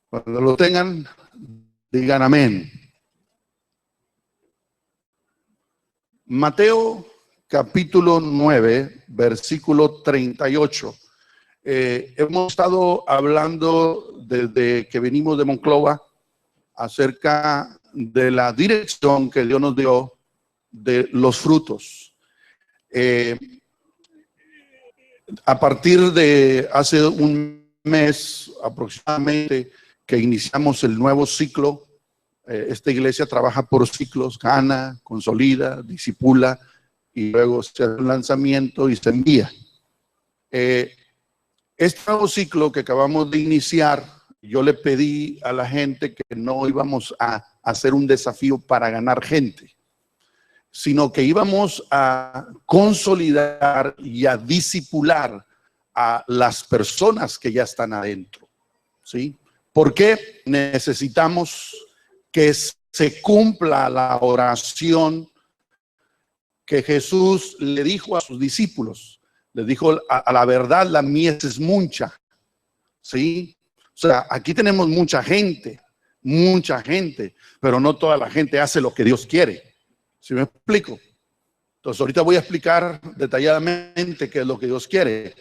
Cuando lo tengan, digan amén. Mateo capítulo 9, versículo 38. Hemos estado hablando desde que venimos de Monclova acerca de la dirección que Dios nos dio de los frutos. A partir de hace un mes aproximadamente que iniciamos el nuevo ciclo, esta iglesia trabaja por ciclos, gana, consolida, disipula y luego se hace un lanzamiento y se envía. Este nuevo ciclo que acabamos de iniciar, yo le pedí a la gente que no íbamos a hacer un desafío para ganar gente, sino que íbamos a consolidar y a disipular a las personas que ya están adentro, ¿sí? Porque necesitamos que se cumpla la oración que Jesús le dijo a sus discípulos. Le dijo, a la verdad, la mies es mucha, ¿sí? O sea, aquí tenemos mucha gente, pero no toda la gente hace lo que Dios quiere. ¿Sí me explico? Entonces, ahorita voy a explicar detalladamente qué es lo que Dios quiere.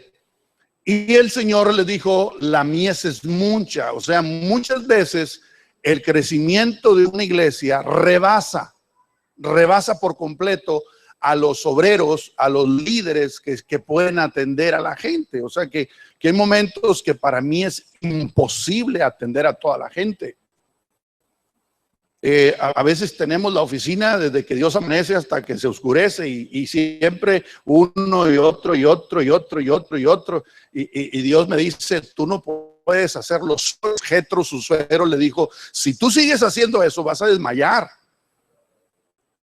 Y el Señor le dijo, la mies es mucha. O sea, muchas veces el crecimiento de una iglesia rebasa por completo a los obreros, a los líderes que pueden atender a la gente. O sea, que hay momentos que para mí es imposible atender a toda la gente. A veces tenemos la oficina desde que Dios amanece hasta que se oscurece y siempre uno y otro y otro y otro y otro y otro. Y Dios me dice, tú no puedes hacerlo. Jetro, su suegro, le dijo, si tú sigues haciendo eso vas a desmayar.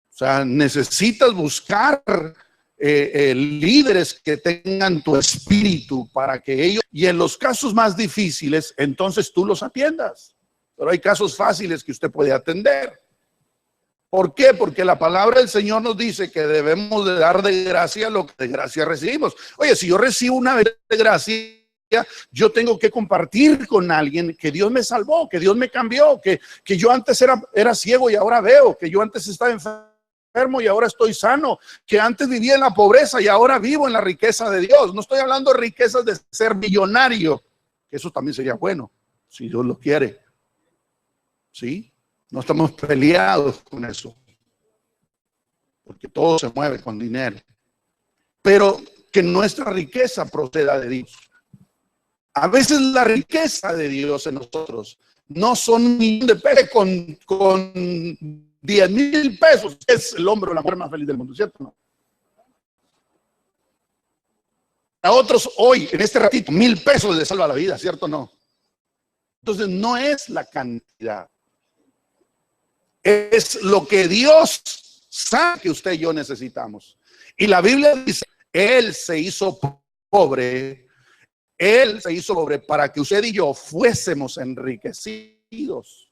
O sea, necesitas buscar líderes que tengan tu espíritu para que ellos, y en los casos más difíciles, entonces tú los atiendas. Pero hay casos fáciles que usted puede atender. ¿Por qué? Porque la palabra del Señor nos dice que debemos de dar de gracia lo que de gracia recibimos. Oye, si yo recibo una de gracia, yo tengo que compartir con alguien que Dios me salvó, que Dios me cambió, que yo antes era ciego y ahora veo, que yo antes estaba enfermo y ahora estoy sano, que antes vivía en la pobreza y ahora vivo en la riqueza de Dios. No estoy hablando de riquezas de ser millonario, que eso también sería bueno, si Dios lo quiere. ¿Sí? No estamos peleados con eso, porque todo se mueve con dinero, pero que nuestra riqueza proceda de Dios. A veces la riqueza de Dios en nosotros no son un millón de pesos con 10,000 pesos. Es el hombre o la mujer más feliz del mundo, ¿cierto? ¿No? A otros hoy, en este ratito, 1,000 pesos les salva la vida, ¿cierto o no? Entonces no es la cantidad. Es lo que Dios sabe que usted y yo necesitamos. Y la Biblia dice, Él se hizo pobre para que usted y yo fuésemos enriquecidos.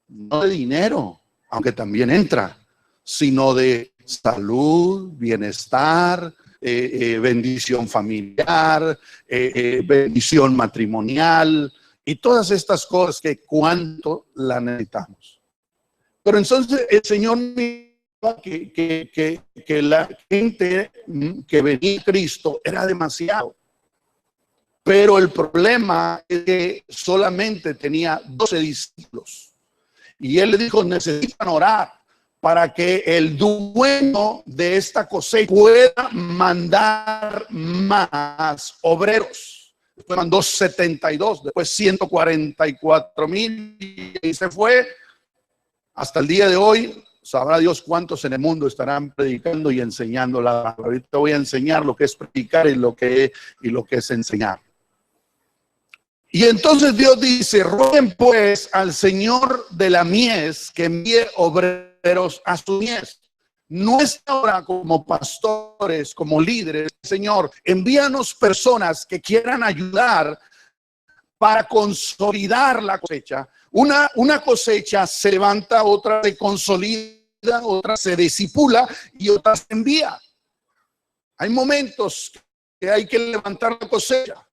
No de dinero, aunque también entra, sino de salud, bienestar, bendición familiar, bendición matrimonial y todas estas cosas que cuánto la necesitamos. Pero entonces el Señor miraba que la gente que venía a Cristo era demasiado. Pero el problema es que solamente tenía 12 discípulos. Y él le dijo, necesitan orar para que el dueño de esta cosecha pueda mandar más obreros. Después mandó 72, después 144,000 y se fue. Hasta el día de hoy, sabrá Dios cuántos en el mundo estarán predicando y enseñando la palabra. Ahorita voy a enseñar lo que es predicar y lo que es enseñar. Y entonces Dios dice, rueguen pues al Señor de la mies que envíe obreros a su mies. Nuestra hora como pastores, como líderes, Señor, envíanos personas que quieran ayudar para consolidar la cosecha. Una cosecha se levanta, otra se consolida, otra se disipula y otra se envía. Hay momentos que hay que levantar la cosecha.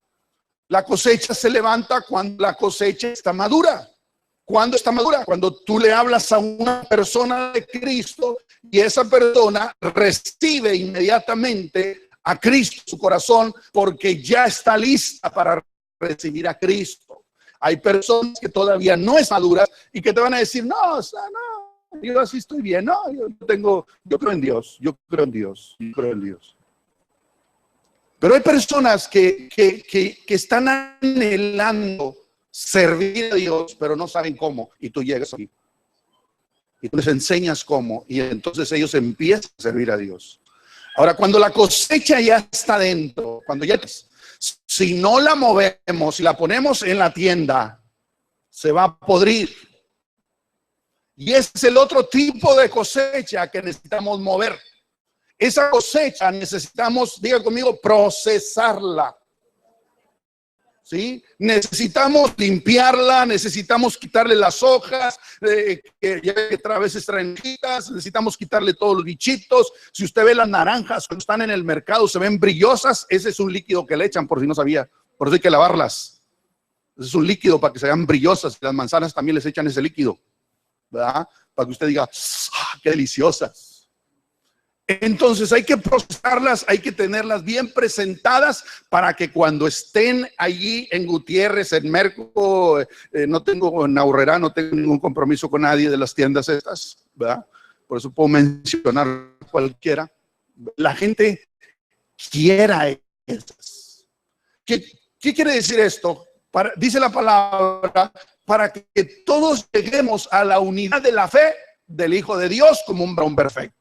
La cosecha se levanta cuando la cosecha está madura. ¿Cuándo está madura? Cuando tú le hablas a una persona de Cristo y esa persona recibe inmediatamente a Cristo en su corazón porque ya está lista para recibir a Cristo. Hay personas que todavía no es maduras y que te van a decir, no, o sea, no, yo así estoy bien, no, yo creo en Dios, yo creo en Dios, yo creo en Dios. Pero hay personas que están anhelando servir a Dios, pero no saben cómo, y tú llegas aquí y tú les enseñas cómo, y entonces ellos empiezan a servir a Dios. Ahora, cuando la cosecha ya está dentro, cuando ya, si no la movemos, si la ponemos en la tienda, se va a podrir. Y ese es el otro tipo de cosecha que necesitamos mover. Esa cosecha necesitamos, diga conmigo, procesarla. ¿Sí? Necesitamos limpiarla, necesitamos quitarle las hojas, que ya a veces traen hojitas, necesitamos quitarle todos los bichitos. Si usted ve las naranjas cuando están en el mercado, se ven brillosas, ese es un líquido que le echan, por si no sabía, por eso hay que lavarlas. Ese es un líquido para que se vean brillosas. Las manzanas también les echan ese líquido, ¿verdad? Para que usted diga, ¡ah, qué deliciosas! Entonces hay que procesarlas, hay que tenerlas bien presentadas para que cuando estén allí en Gutiérrez, en Merco, no tengo en Aurrera, no tengo ningún compromiso con nadie de las tiendas estas, ¿verdad? Por eso puedo mencionar cualquiera. La gente quiera esas. ¿Qué quiere decir esto? Dice la palabra, para que todos lleguemos a la unidad de la fe del Hijo de Dios como un varón perfecto.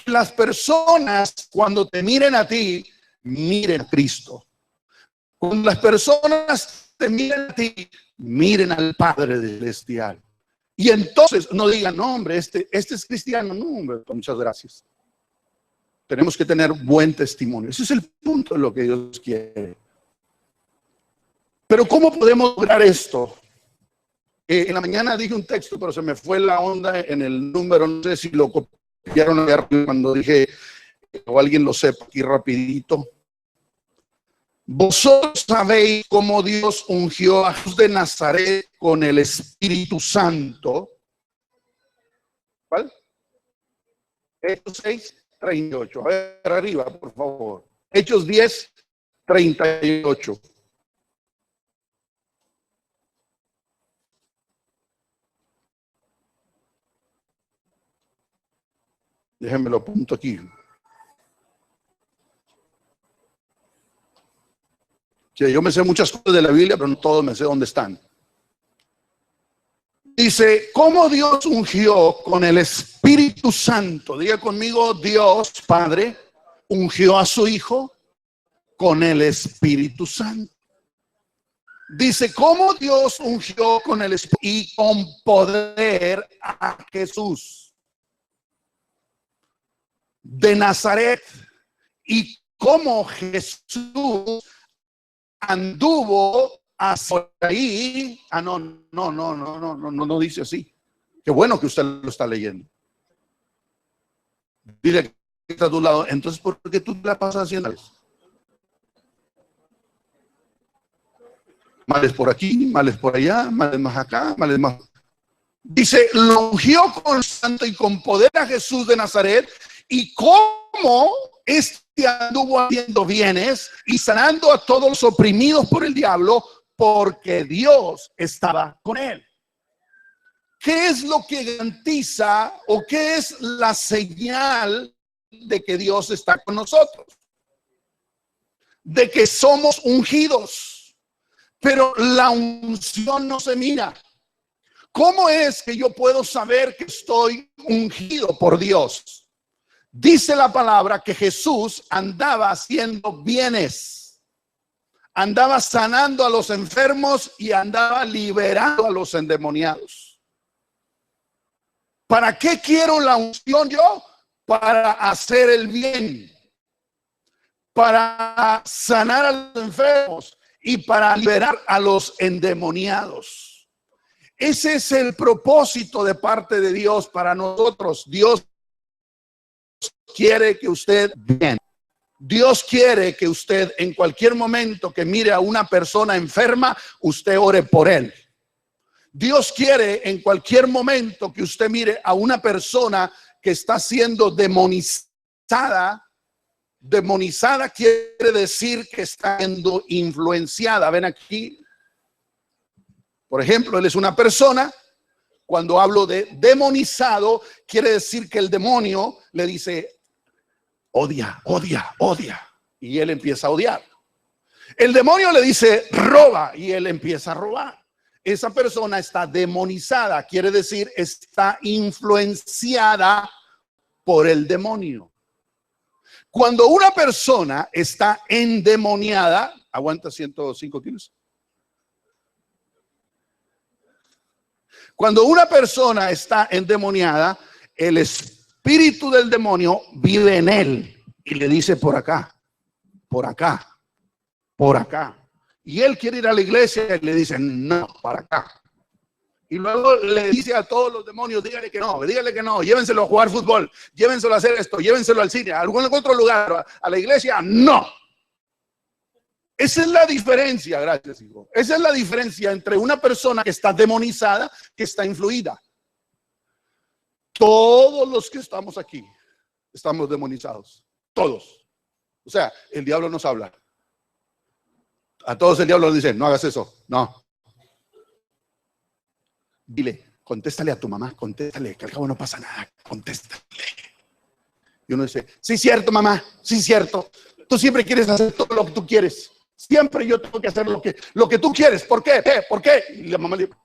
Las personas, cuando te miren a ti, miren a Cristo. Cuando las personas te miren a ti, miren al Padre Celestial. Y entonces no digan, no, hombre, este es cristiano. No, hombre, muchas gracias. Tenemos que tener buen testimonio. Ese es el punto de lo que Dios quiere. Pero ¿cómo podemos lograr esto? En la mañana dije un texto, pero se me fue la onda en el número, no sé si lo copiaron cuando dije, o alguien lo sepa aquí rapidito. Vosotros sabéis cómo Dios ungió a Jesús de Nazaret con el Espíritu Santo. ¿Cuál? Hechos 6:38. A ver, arriba, por favor. Hechos 10:38. Déjenme lo apunto aquí. Sí, yo me sé muchas cosas de la Biblia, pero no todos me sé dónde están. Dice, ¿cómo Dios ungió con el Espíritu Santo? Diga conmigo, Dios Padre ungió a su Hijo con el Espíritu Santo. Dice, ¿cómo Dios ungió con el Espíritu y con poder a Jesús de Nazaret? Y cómo Jesús anduvo hasta ahí. No dice así. Qué bueno que usted lo está leyendo. Dile que está a tu lado. Entonces, ¿por qué tú la pasas haciendo eso? Males por aquí, males por allá, males más acá, males más. Dice, lo ungió con santo y con poder a Jesús de Nazaret. Y cómo este anduvo haciendo bienes y sanando a todos los oprimidos por el diablo, porque Dios estaba con él. ¿Qué es lo que garantiza o qué es la señal de que Dios está con nosotros? De que somos ungidos, pero la unción no se mira. ¿Cómo es que yo puedo saber que estoy ungido por Dios? Dice la palabra que Jesús andaba haciendo bienes, andaba sanando a los enfermos y andaba liberando a los endemoniados. ¿Para qué quiero la unción yo? Para hacer el bien, para sanar a los enfermos y para liberar a los endemoniados. Ese es el propósito de parte de Dios para nosotros. Dios quiere que usted bien. Dios quiere que usted en cualquier momento que mire a una persona enferma, usted ore por él. Dios quiere en cualquier momento que usted mire a una persona que está siendo demonizada. Demonizada quiere decir que está siendo influenciada. Ven aquí. Por ejemplo, él es una persona. Cuando hablo de demonizado, quiere decir que el demonio le dice, odia, odia, odia. Y él empieza a odiar. El demonio le dice, roba. Y él empieza a robar. Esa persona está demonizada. Quiere decir, está influenciada por el demonio. Cuando una persona está endemoniada, aguanta 105 kilos. Cuando una persona está endemoniada, el espíritu del demonio vive en él y le dice por acá, por acá, por acá. Y él quiere ir a la iglesia y le dice, no, para acá. Y luego le dice a todos los demonios, dígale que no, llévenselo a jugar fútbol, llévenselo a hacer esto, llévenselo al cine, a algún otro lugar, a la iglesia, no. Esa es la diferencia, gracias, hijo. Esa es la diferencia entre una persona que está demonizada, que está influida. Todos los que estamos aquí estamos demonizados, todos. O sea, el diablo nos habla. A todos el diablo nos dice, no hagas eso, no. Dile, contéstale a tu mamá, contéstale, que al cabo no pasa nada, contéstale. Y uno dice, sí, cierto, mamá, sí, cierto. Tú siempre quieres hacer todo lo que tú quieres. Siempre yo tengo que hacer lo que tú quieres. ¿Por qué? ¿Por qué? Y la mamá le dice,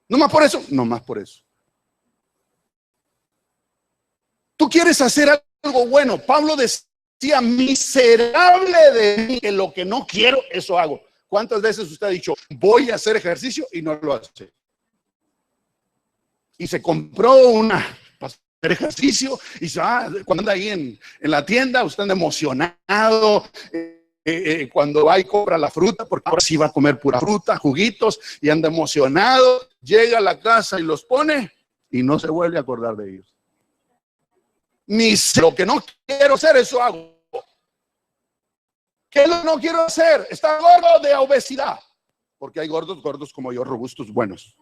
¿no más por eso? No más por eso. Tú quieres hacer algo bueno. Pablo decía, miserable de mí, que lo que no quiero, eso hago. ¿Cuántas veces usted ha dicho, voy a hacer ejercicio y no lo hace? Y se compró una para hacer ejercicio y cuando anda ahí en la tienda, usted anda emocionado. Cuando va y compra la fruta, porque ahora sí va a comer pura fruta, juguitos, y anda emocionado, llega a la casa y los pone y no se vuelve a acordar de ellos. Ni lo que no quiero hacer, eso hago. ¿Qué es lo que no quiero hacer? Está gordo de obesidad, porque hay gordos como yo, robustos, buenos.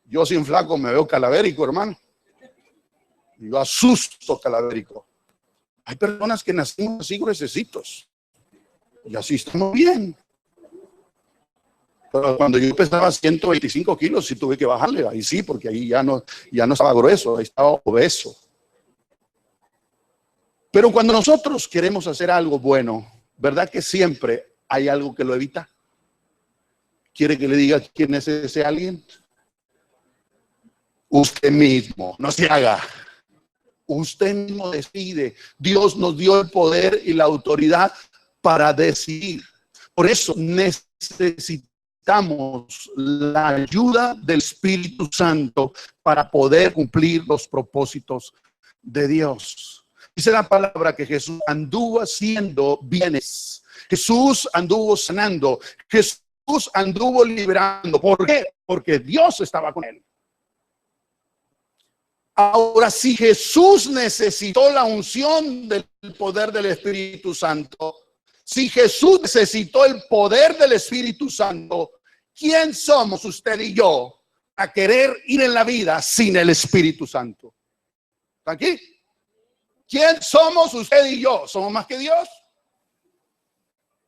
Yo sin flaco me veo calavérico, hermano. Yo asusto calavérico. Hay personas que nacimos así gruesecitos y así estamos bien. Pero cuando yo pesaba 125 kilos, sí tuve que bajarle. Ahí sí, porque ahí ya no estaba grueso, ahí estaba obeso. Pero cuando nosotros queremos hacer algo bueno, ¿verdad que siempre hay algo que lo evita? ¿Quiere que le diga quién es ese alguien? Usted mismo, no se haga. Usted mismo decide. Dios nos dio el poder y la autoridad para decidir. Por eso necesitamos la ayuda del Espíritu Santo para poder cumplir los propósitos de Dios. Dice la palabra que Jesús anduvo haciendo bienes. Jesús anduvo sanando. Jesús anduvo liberando. ¿Por qué? Porque Dios estaba con él. Ahora, si Jesús necesitó la unción del poder del Espíritu Santo, si Jesús necesitó el poder del Espíritu Santo, ¿quién somos usted y yo a querer ir en la vida sin el Espíritu Santo? ¿Está aquí? ¿Quién somos usted y yo? ¿Somos más que Dios?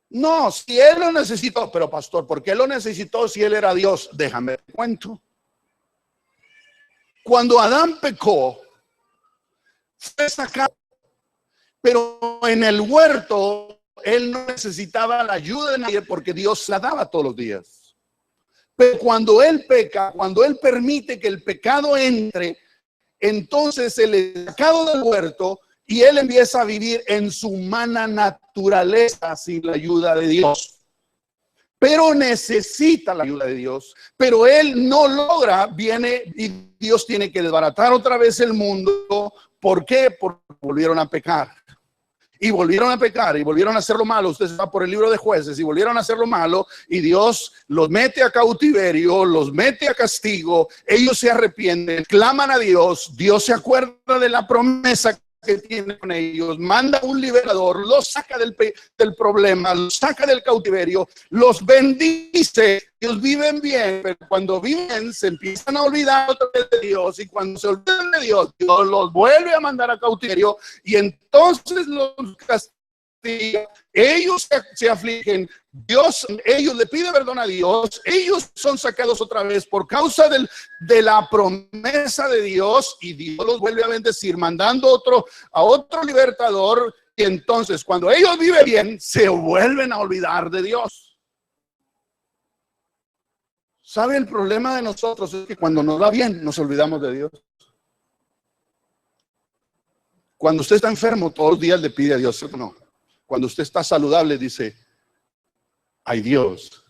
No, si Él lo necesitó, pero pastor, ¿por qué lo necesitó si Él era Dios? Déjame te cuento. Cuando Adán pecó, fue sacado, pero en el huerto él no necesitaba la ayuda de nadie porque Dios la daba todos los días. Pero cuando él peca, cuando él permite que el pecado entre, entonces él es sacado del huerto y él empieza a vivir en su humana naturaleza sin la ayuda de Dios. Pero necesita la ayuda de Dios, pero él no logra, viene y Dios tiene que desbaratar otra vez el mundo. ¿Por qué? Porque volvieron a pecar. Y volvieron a pecar y volvieron a hacer lo malo. Usted va por el libro de Jueces y volvieron a hacer lo malo y Dios los mete a cautiverio, los mete a castigo. Ellos se arrepienten, claman a Dios. Dios se acuerda de la promesa que tiene con ellos, manda un liberador, los saca del problema, los saca del cautiverio, los bendice, ellos viven bien, pero cuando viven se empiezan a olvidar otra vez de Dios, y cuando se olvidan de Dios, Dios los vuelve a mandar a cautiverio y entonces los castiga. Ellos se afligen, ellos le piden perdón a Dios, ellos son sacados otra vez por causa de la promesa de Dios, y Dios los vuelve a bendecir mandando a otro libertador, y entonces cuando ellos viven bien se vuelven a olvidar de Dios. ¿Sabe? El problema de nosotros es que cuando nos va bien nos olvidamos de Dios. Cuando usted está enfermo todos los días le pide a Dios, ¿cierto o no? Cuando usted está saludable dice, ay Dios.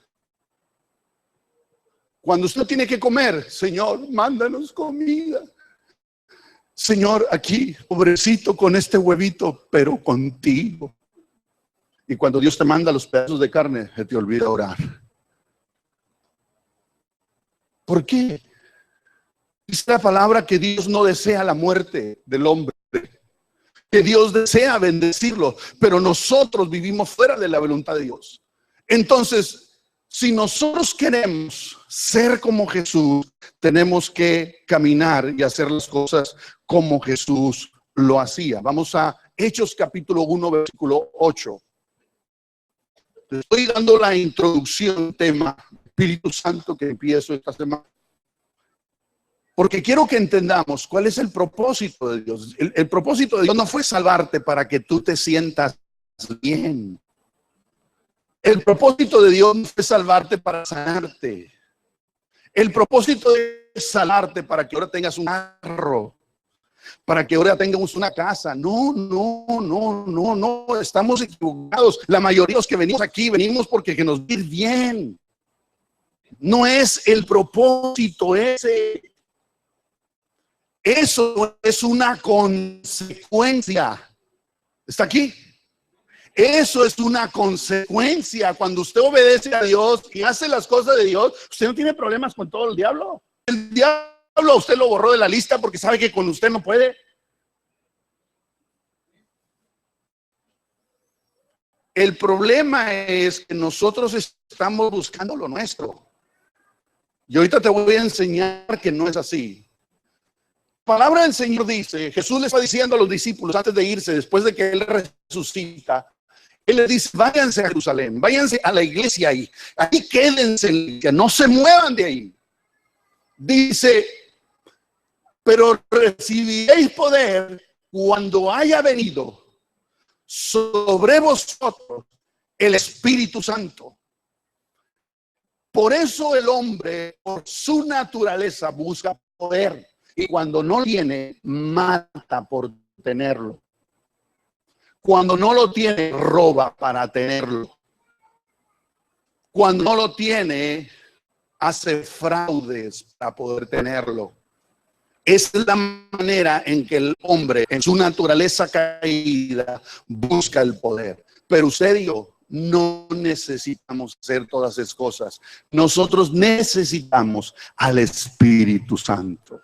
Cuando usted tiene que comer, Señor, mándanos comida. Señor, aquí, pobrecito con este huevito, pero contigo. Y cuando Dios te manda los pedazos de carne, se te olvida orar. ¿Por qué? Dice la palabra que Dios no desea la muerte del hombre, que Dios desea bendecirlo, pero nosotros vivimos fuera de la voluntad de Dios. Entonces, si nosotros queremos ser como Jesús, tenemos que caminar y hacer las cosas como Jesús lo hacía. Vamos a Hechos capítulo 1, versículo 8. Les estoy dando la introducción, tema Espíritu Santo, que empiezo esta semana, porque quiero que entendamos cuál es el propósito de Dios. El propósito de Dios no fue salvarte para que tú te sientas bien. El propósito de Dios no fue salvarte para sanarte. El propósito es salvarte para que ahora tengas un carro, para que ahora tengamos una casa. No, estamos equivocados. La mayoría de los que venimos aquí, venimos porque que nos va a ir bien. No es el propósito ese. Eso es una consecuencia. ¿Está aquí? Eso es una consecuencia. Cuando usted obedece a Dios y hace las cosas de Dios, usted no tiene problemas con todo el diablo. El diablo usted lo borró de la lista porque sabe que con usted no puede. El problema es que nosotros estamos buscando lo nuestro. Y ahorita te voy a enseñar que no es así. La palabra del Señor dice, Jesús le está diciendo a los discípulos antes de irse, después de que Él resucita, Él les dice, váyanse a Jerusalén, váyanse a la iglesia ahí quédense, que no se muevan de ahí. Dice, pero recibiréis poder cuando haya venido sobre vosotros el Espíritu Santo. Por eso el hombre, por su naturaleza, busca poder. Y cuando no tiene, mata por tenerlo. Cuando no lo tiene, roba para tenerlo. Cuando no lo tiene, hace fraudes para poder tenerlo. Esa es la manera en que el hombre, en su naturaleza caída, busca el poder. Pero usted y yo no necesitamos hacer todas esas cosas. Nosotros necesitamos al Espíritu Santo.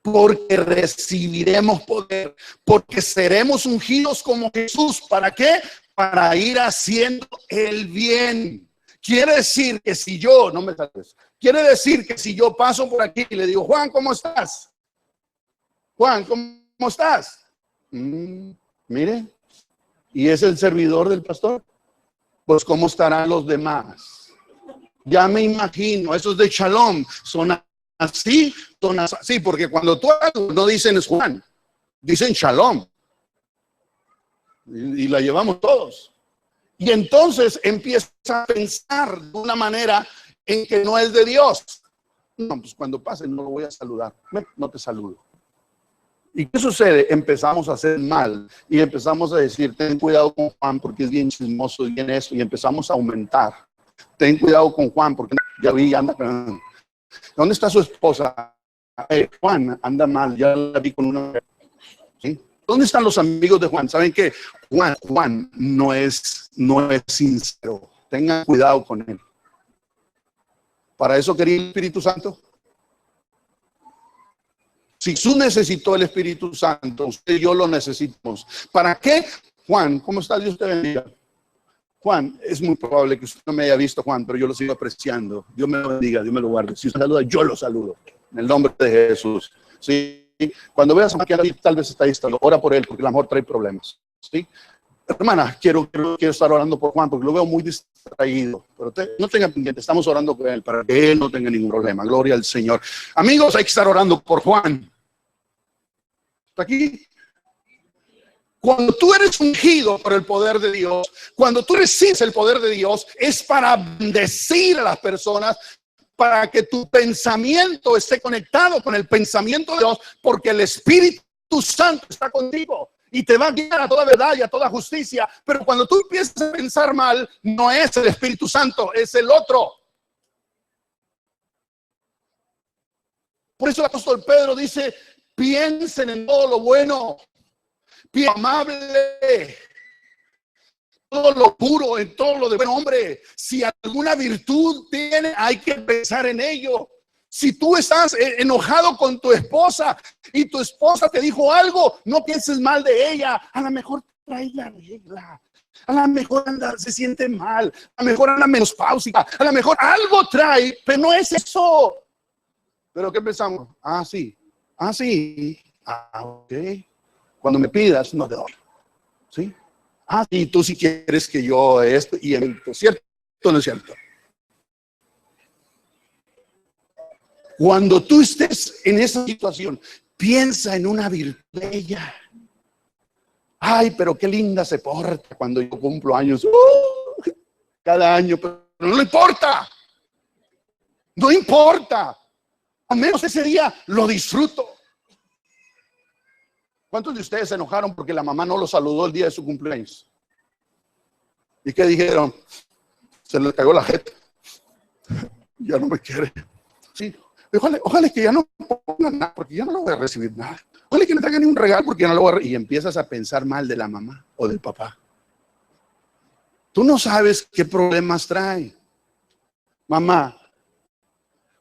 Porque recibiremos poder, porque seremos ungidos como Jesús. ¿Para qué? Para ir haciendo el bien. Quiere decir que si yo, no me sabes, quiere decir que si yo paso por aquí y le digo, Juan, ¿cómo estás? Juan, ¿cómo estás? Mire, y es el servidor del pastor. Pues ¿cómo estarán los demás? Ya me imagino, esos de Shalom son así, sí, porque cuando tú no dicen es Juan, dicen Shalom. Y la llevamos todos. Y entonces empieza a pensar de una manera en que no es de Dios. No, pues cuando pase no lo voy a saludar. No te saludo. ¿Y qué sucede? Empezamos a hacer mal y empezamos a decir, ten cuidado con Juan porque es bien chismoso y bien esto, y empezamos a aumentar. Ten cuidado con Juan porque ya vi, anda. ¿Dónde está su esposa? Juan anda mal, ya la vi con una. ¿Sí? ¿Dónde están los amigos de Juan? ¿Saben qué? Juan no es sincero. Tengan cuidado con él. ¿Para eso quería el Espíritu Santo? Si Jesús necesitó el Espíritu Santo, usted y yo lo necesitamos. ¿Para qué? Juan, ¿cómo está? Dios te bendiga. Juan, es muy probable que usted no me haya visto, Juan, pero yo lo sigo apreciando. Dios me lo bendiga, Dios me lo guarde. Si usted saluda, yo lo saludo. En el nombre de Jesús. ¿Sí? Cuando veas a Juan que tal vez está distraído, ora por él, porque el amor trae problemas. ¿Sí? Hermana, quiero estar orando por Juan, porque lo veo muy distraído. Pero no tenga pendiente, estamos orando por él, para que él no tenga ningún problema. Gloria al Señor. Amigos, hay que estar orando por Juan. ¿Está aquí? Cuando tú eres ungido por el poder de Dios, cuando tú recibes el poder de Dios, es para bendecir a las personas, para que tu pensamiento esté conectado con el pensamiento de Dios, porque el Espíritu Santo está contigo y te va a guiar a toda verdad y a toda justicia. Pero cuando tú empiezas a pensar mal, no es el Espíritu Santo, es el otro. Por eso el apóstol Pedro dice: piensen en todo lo bueno, amable, todo lo puro, en todo lo de buen hombre. Si alguna virtud tiene, hay que pensar en ello. Si tú estás enojado con tu esposa y tu esposa te dijo algo, no pienses mal de ella. A lo mejor trae la regla, a lo mejor se siente mal, a lo mejor anda menopáusica, a lo mejor algo trae, pero no es eso. ¿Pero qué pensamos? Sí, ok. Cuando me pidas, no te doy. ¿Sí? Y tú si quieres que yo esto, y es cierto, no es cierto. Cuando tú estés en esa situación, piensa en una virtud de ella. Ay, pero qué linda se porta cuando yo cumplo años. Cada año, pero no importa. No importa. Al menos ese día lo disfruto. ¿Cuántos de ustedes se enojaron porque la mamá no lo saludó el día de su cumpleaños? ¿Y qué dijeron? Se le cayó la jeta. Ya no me quiere. Sí. Ojalá que ya no ponga nada, porque ya no lo voy a recibir nada. Ojalá que no traiga ni un regalo, porque ya no lo voy a recibir. Y empiezas a pensar mal de la mamá o del papá. Tú no sabes qué problemas trae. Mamá,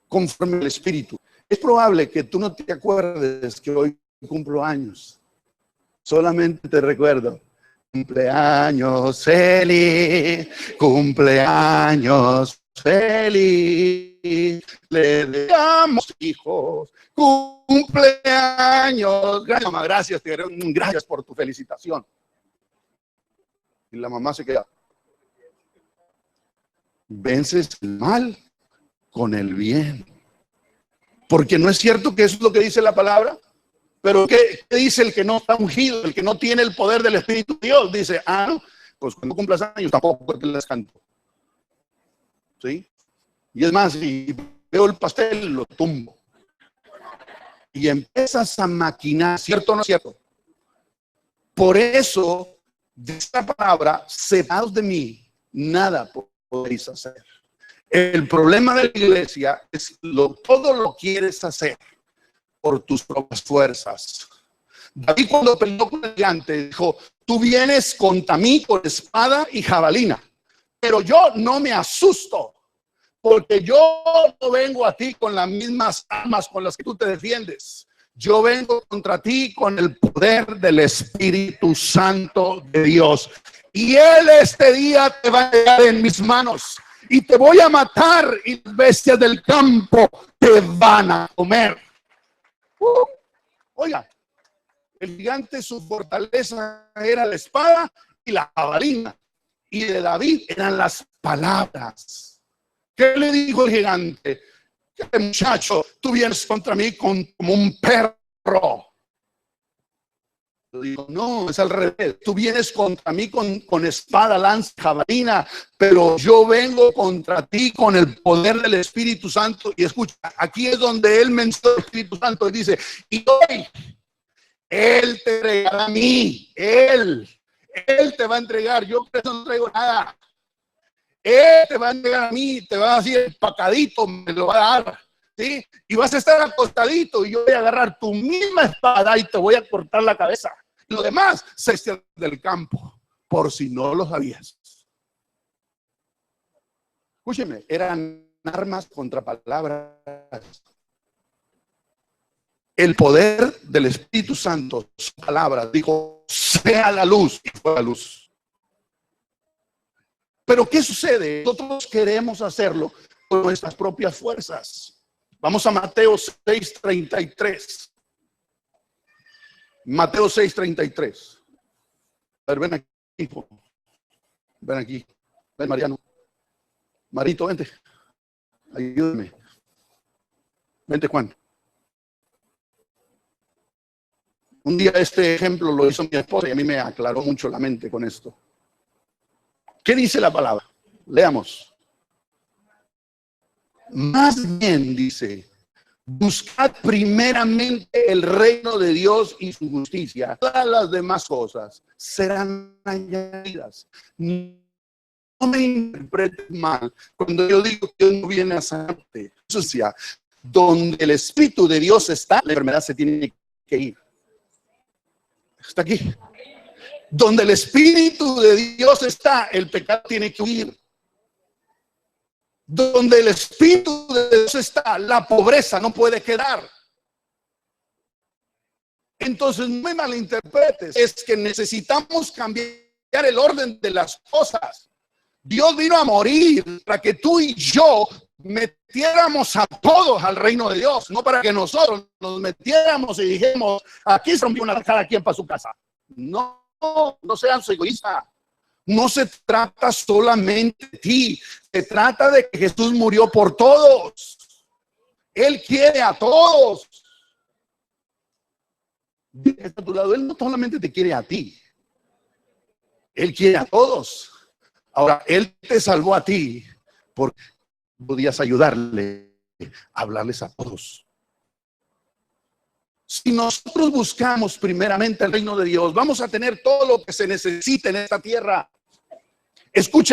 conforme al Espíritu. Es probable que tú no te acuerdes que hoy cumplo años. Solamente te recuerdo: cumpleaños feliz, cumpleaños feliz, le damos hijos, cumpleaños. Gracias, mamá, gracias por tu felicitación. Y la mamá se queda. Vences el mal con el bien. Porque no es cierto que eso es lo que dice la palabra. Pero ¿qué dice el que no está ungido, el que no tiene el poder del Espíritu de Dios? Dice: no, pues cuando cumplas años tampoco te las canto. ¿Sí? Y es más, si veo el pastel, lo tumbo. Y empiezas a maquinar, ¿cierto o no es cierto? Por eso, de esta palabra: separados de mí, nada podéis hacer. El problema de la iglesia es todo lo quieres hacer por tus propias fuerzas. David, cuando peleó con el gigante, dijo: tú vienes contra mí con espada y jabalina, pero yo no me asusto, porque yo no vengo a ti con las mismas armas con las que tú te defiendes. Yo vengo contra ti con el poder del Espíritu Santo de Dios, y Él este día te va a entregar en mis manos, y te voy a matar, y las bestias del campo te van a comer. Oiga, el gigante, su fortaleza era la espada y la jabalina, y de David eran las palabras. ¿Qué le dijo el gigante? ¿Qué, muchacho? Tú vienes contra mí como un perro. Yo digo: no, es al revés. Tú vienes contra mí con espada, lanza, jabalina, pero yo vengo contra ti con el poder del Espíritu Santo. Y escucha, aquí es donde él menciona el Espíritu Santo y dice: y hoy Él te entregará a mí. Él te va a entregar. Yo por eso no traigo nada. Él te va a entregar a mí, te va a decir empacadito, me lo va a dar. ¿Sí? Y vas a estar acostadito y yo voy a agarrar tu misma espada y te voy a cortar la cabeza. Lo demás se esté del campo, por si no lo sabías. Escúcheme, eran armas contra palabras. El poder del Espíritu Santo, su palabra, dijo, sea la luz, y fue la luz. Pero ¿qué sucede? Nosotros queremos hacerlo con nuestras propias fuerzas. Vamos a Mateo 6:33. Mateo 6:33. A ver, ven aquí, hijo. Ven aquí. Ven, Mariano. Marito, vente. Ayúdame. Vente, Juan. Un día este ejemplo lo hizo mi esposa y a mí me aclaró mucho la mente con esto. ¿Qué dice la palabra? Leamos. Más bien dice, buscad primeramente el reino de Dios y su justicia. Todas las demás cosas serán añadidas. No me interpretes mal cuando yo digo que Dios no viene a sanarte. Eso sea, donde el Espíritu de Dios está, la enfermedad se tiene que ir. Está aquí. Donde el Espíritu de Dios está, el pecado tiene que huir. Donde el Espíritu de Dios está, la pobreza no puede quedar. Entonces, no me malinterpretes, es que necesitamos cambiar el orden de las cosas. Dios vino a morir para que tú y yo metiéramos a todos al reino de Dios, no para que nosotros nos metiéramos y dijéramos, aquí se rompió una cada quien para su casa. No, no seas egoísta. No se trata solamente de ti, se trata de que Jesús murió por todos. Él quiere a todos. Está a tu lado. Él no solamente te quiere a ti, Él quiere a todos. Ahora, Él te salvó a ti porque podías ayudarle a hablarles a todos. Si nosotros buscamos primeramente el reino de Dios, vamos a tener todo lo que se necesita en esta tierra. Escucha.